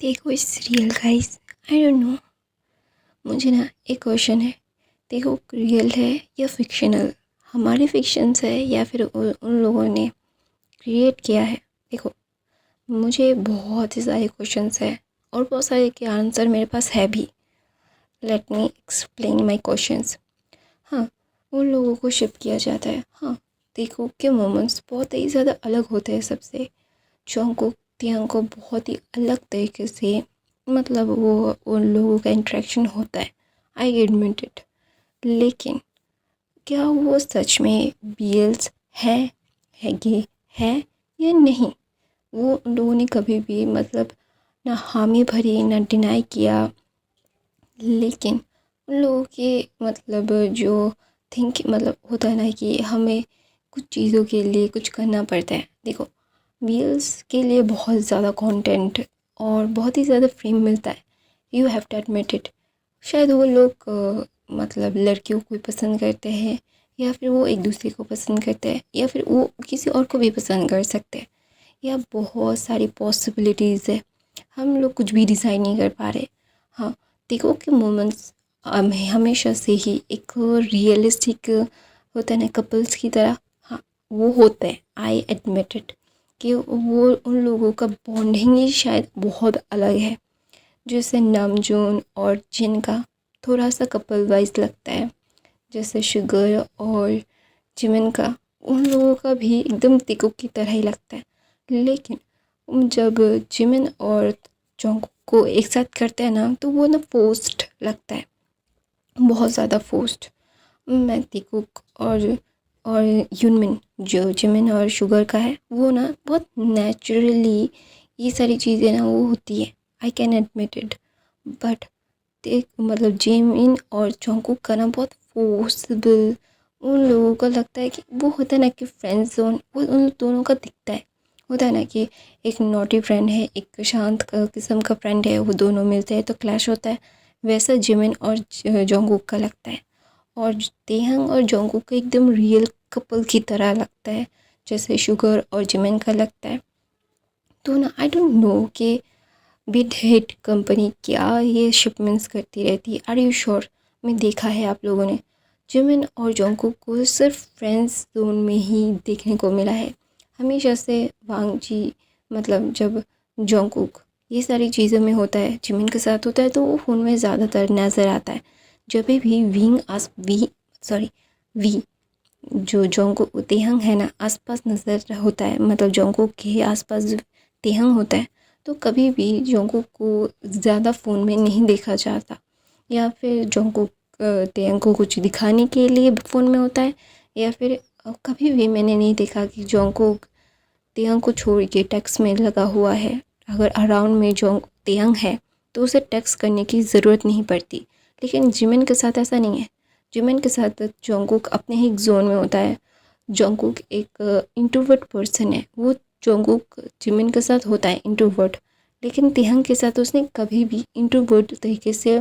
देखो it's real guys. I don't no. मुझे ना एक क्वेश्चन है। देखो रियल है या फिक्शनल, हमारे फिक्शंस है या फिर उन लोगों ने क्रिएट किया है। देखो मुझे बहुत ही सारे क्वेश्चंस है और बहुत सारे के आंसर मेरे पास है भी। Let me explain my questions. हाँ, उन लोगों को शिप किया जाता है। हाँ, देखो के मोमेंट्स बहुत ही ज़्यादा अलग होते हैं सबसे। जंगकुक तियांग को बहुत ही अलग तरीके से मतलब वो उन लोगों का इंटरेक्शन होता है। I admit it. लेकिन क्या वो सच में बीएल्स है गे है या नहीं, वो उन लोगों ने कभी भी मतलब ना हामी भरी ना डिनाई किया। लेकिन उन लोगों के मतलब जो थिंक मतलब होता है ना कि हमें कुछ चीज़ों के लिए कुछ करना पड़ता है। देखो रील्स के लिए बहुत ज़्यादा कंटेंट और बहुत ही ज़्यादा फेम मिलता है। You have to admit it. शायद वो लोग मतलब लड़कियों को भी पसंद करते हैं या फिर वो एक दूसरे को पसंद करते हैं या फिर वो किसी और को भी पसंद कर सकते हैं, या बहुत सारी पॉसिबिलिटीज़ है। हम लोग कुछ भी डिसाइड नहीं कर पा रहे। हाँ, देखो कि मोमेंट्स हमेशा से ही एक रियलिस्टिक होता है ना कपल्स की तरह। हाँ, वो होता है। आई एडमिट इट कि वो उन लोगों का बॉन्डिंग ही शायद बहुत अलग है। जैसे नामजून और जिन का थोड़ा सा कपल वाइज लगता है, जैसे शुगर और जिमिन का उन लोगों का भी एकदम तिको की तरह ही लगता है। लेकिन जब जिमिन और जोंग को एक साथ करते हैं ना तो वो ना फोर्स्ड लगता है, बहुत ज़्यादा फोर्स्ड। मैं तिकुक और यूनमिन जो जिमिन और शुगर का है वो ना बहुत नेचुरली ये सारी चीज़ें ना वो होती है। I can admit it. But देख मतलब जिमिन और जंगकुक का ना बहुत फोर्सबल उन लोगों को लगता है कि वो होता है ना कि फ्रेंड जोन वो उन दोनों का दिखता है। होता है ना कि एक नॉटी फ्रेंड है एक शांत किस्म का फ्रेंड है, वो दोनों मिलते हैं तो क्लैश होता है। वैसा जिमिन और जंगकुक का लगता है। और तेहंग और जोंगकुक का एकदम रियल कपल की तरह लगता है, जैसे शुगर और जिमिन का लगता है। तो ना आई डोंट नो कि बिग हिट कंपनी क्या ये शिपमेंट्स करती रहती है। Are you sure? मैं देखा है आप लोगों ने जिमिन और जोंगकुक को सिर्फ फ्रेंड्स जोन में ही देखने को मिला है हमेशा से। वांग जी मतलब जब जोंगकुक ये सारी चीज़ों में होता है जिमिन के साथ होता है तो वो फ़ोन में ज़्यादातर नज़र आता है। जब भी वी जो जोंगकुक तेहंग है ना आसपास नज़र होता है, मतलब जोंगकुक के आसपास तेहंग होता है तो कभी भी जोंगकुक को ज़्यादा फ़ोन में नहीं देखा जाता, या फिर जोंगकुक तेहंग को कुछ दिखाने के लिए फ़ोन में होता है, या फिर कभी भी मैंने नहीं देखा कि जोंगकुक तेहंग को छोड़ के टेक्स्ट में लगा हुआ है। अगर अराउंड में जोंग तेहंग है तो उसे टेक्स्ट करने की ज़रूरत नहीं पड़ती। लेकिन जिमिन के साथ ऐसा नहीं है। जिमिन के साथ जोंगकुक अपने ही जोन में होता है। जोंगकुक एक इंट्रोवर्ट पर्सन है। वो जोंगकुक जिमिन के साथ होता है इंट्रोवर्ट, लेकिन तेहंग के साथ उसने कभी भी इंट्रोवर्ट तरीके से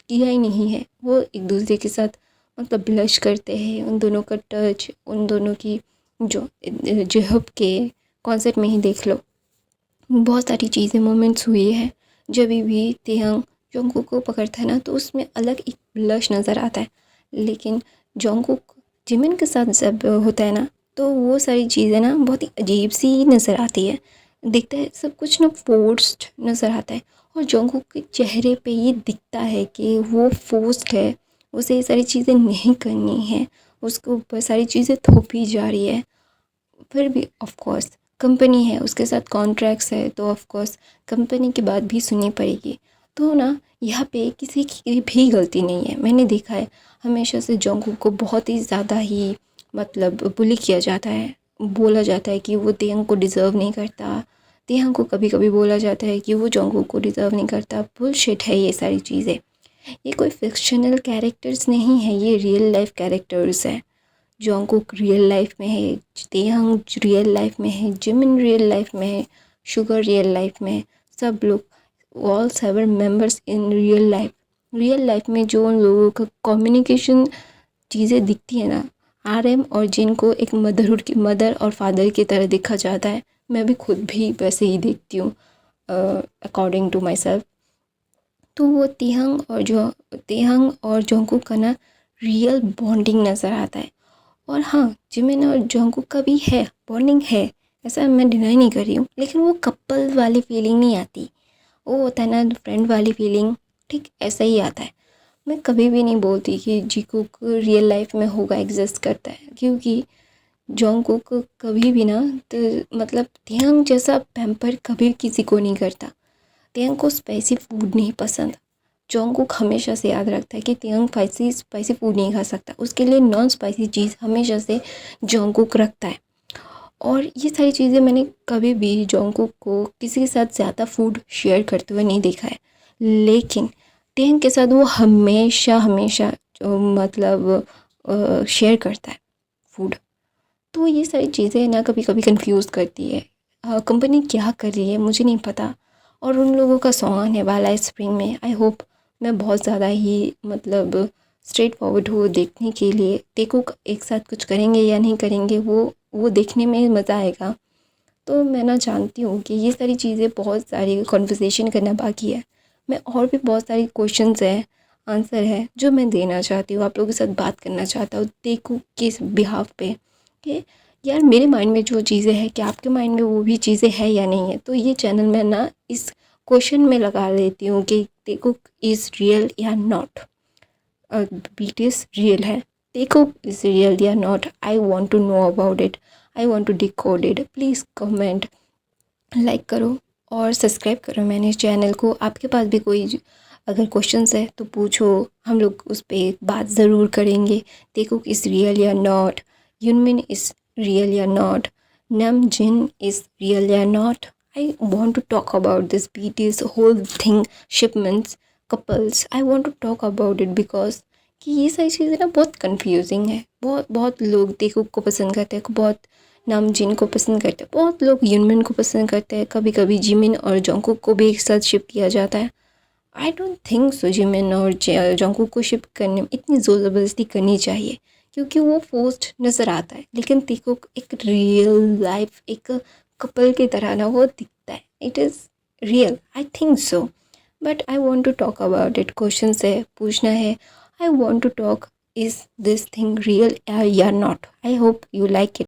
किया ही नहीं है। वो एक दूसरे के साथ मतलब ब्लश करते हैं, उन दोनों का टच, उन दोनों की जो जेहब के कॉन्सेप्ट में ही देख लो। बहुत सारी चीज़ें मोमेंट्स हुई है। जब भी तेहंग जोंगकुक को पकड़ता है ना तो उसमें अलग एक ब्लश नज़र आता है। लेकिन जोंगकुक जिमिन के साथ जब होता है ना तो वो सारी चीज़ें ना बहुत ही अजीब सी नज़र आती है। दिखता है सब कुछ ना फोर्स्ड नज़र आता है। और जोंगकुक के चेहरे पे ये दिखता है कि वो फोर्स्ड है, उसे ये सारी चीज़ें नहीं करनी है, उसके ऊपर सारी चीज़ें थोपी जा रही है। फिर भी ऑफ कोर्स कंपनी है, उसके साथ कॉन्ट्रैक्ट्स है तो ऑफ कोर्स कंपनी की बात भी सुननी पड़ेगी। तो ना यहाँ पे किसी की भी गलती नहीं है। मैंने देखा है हमेशा से जोंगकुक को बहुत ही ज़्यादा ही मतलब बुली किया जाता है। बोला जाता है कि वो तेहंग को डिज़र्व नहीं करता। तेहंग को कभी कभी बोला जाता है कि वो जोंगकुक को डिज़र्व नहीं करता। बुलशिट है ये सारी चीज़ें। ये कोई फिक्शनल कैरेक्टर्स नहीं है, ये रियल लाइफ कैरेक्टर्स है। जोंगकुक रियल लाइफ में है, तेहंग रियल लाइफ में है, जिमिन रियल लाइफ में है, शुगर रियल लाइफ में है। सब लोग all 7 members in real life. Real life में जो उन लोगों का कम्युनिकेशन चीज़ें दिखती है ना, आरएम और जिन को एक मदर और फादर की तरह देखा जाता है। मैं भी खुद भी वैसे ही देखती हूँ। According to myself. तो वो तेहंग और जोंगकुक का ना रियल बॉन्डिंग नज़र आता है। और हाँ, जिमिन और जोंगकुक का भी है, बॉन्डिंग है, ऐसा मैं डिनाई नहीं कर रही हूँ, लेकिन वो कपल वाली फीलिंग नहीं आती। वो होता है ना फ्रेंड वाली फीलिंग, ठीक ऐसा ही आता है। मैं कभी भी नहीं बोलती कि जीकुक रियल लाइफ में होगा, एग्जिस्ट करता है, क्योंकि जोंगकुक कभी भी ना तो मतलब तेहंग जैसा पैम्पर कभी किसी को नहीं करता। तेहंग को स्पाइसी फूड नहीं पसंद। जोंगकुक हमेशा से याद रखता है कि तेहंग स्पाइसी फूड नहीं खा सकता, उसके लिए नॉन स्पाइसी चीज़ हमेशा से जोंगकुक रखता है। और ये सारी चीज़ें मैंने कभी भी जोंगकुक को किसी के साथ ज़्यादा फूड शेयर करते हुए नहीं देखा है, लेकिन तेहंग के साथ वो हमेशा हमेशा मतलब शेयर करता है फूड। तो ये सारी चीज़ें ना कभी कभी कंफ्यूज करती है। कंपनी क्या कर रही है मुझे नहीं पता। और उन लोगों का सॉन्ग है वाला स्प्रिंग में, आई होप मैं बहुत ज़्यादा ही मतलब स्ट्रेट फॉरवर्ड हो देखने के लिए। देखो एक साथ कुछ करेंगे या नहीं करेंगे, वो देखने में मज़ा आएगा। तो मैं ना जानती हूँ कि ये सारी चीज़ें बहुत सारी कॉन्वर्सेशन करना बाकी है। मैं और भी बहुत सारी क्वेश्चंस है, आंसर है जो मैं देना चाहती हूँ, आप लोगों के साथ बात करना चाहता हूँ देखो किस बिहाफ पे कि यार मेरे माइंड में जो चीज़ें हैं कि आपके माइंड में वो भी चीज़ें हैं या नहीं है। तो ये चैनल में ना इस क्वेश्चन में लगा लेती हूँ कि देखो इज़ रियल या नॉट, बीटीएस रियल है, देखो इज़ रियल या not, I want to know about it, I want to decode it. Please comment, like करो और सब्सक्राइब करो मैंने इस चैनल को। आपके पास भी कोई अगर क्वेश्चंस है तो पूछो, हम लोग उस पर बात ज़रूर करेंगे। देखो इज़ रियल या नॉट, यूनमिन इज़ रियल या not, Namjin is real या not. I want to talk about this BTS whole thing, shipments, couples. I want to talk about it because कि ये सारी चीज़ें ना बहुत कंफ्यूजिंग है। बहुत बहुत लोग देखो को पसंद करते हैं, बहुत नाम जिन को पसंद करते हैं, बहुत लोग यूनमिन को पसंद करते हैं, कभी कभी जिमिन और जोंगकुक को भी एक साथ शिप किया जाता है। I don't think so Jimin और जोंगकुक को शिप करने में इतनी ज़ोर ज़बरदस्ती करनी चाहिए, क्योंकि वो फोर्स्ड नज़र आता है। लेकिन देखो एक रियल लाइफ एक कपल की तरह ना वो दिखता है, it is real, I think so. But I want to talk about it, question है, पूछना है, I want to talk is this thing real या not. I hope you like it.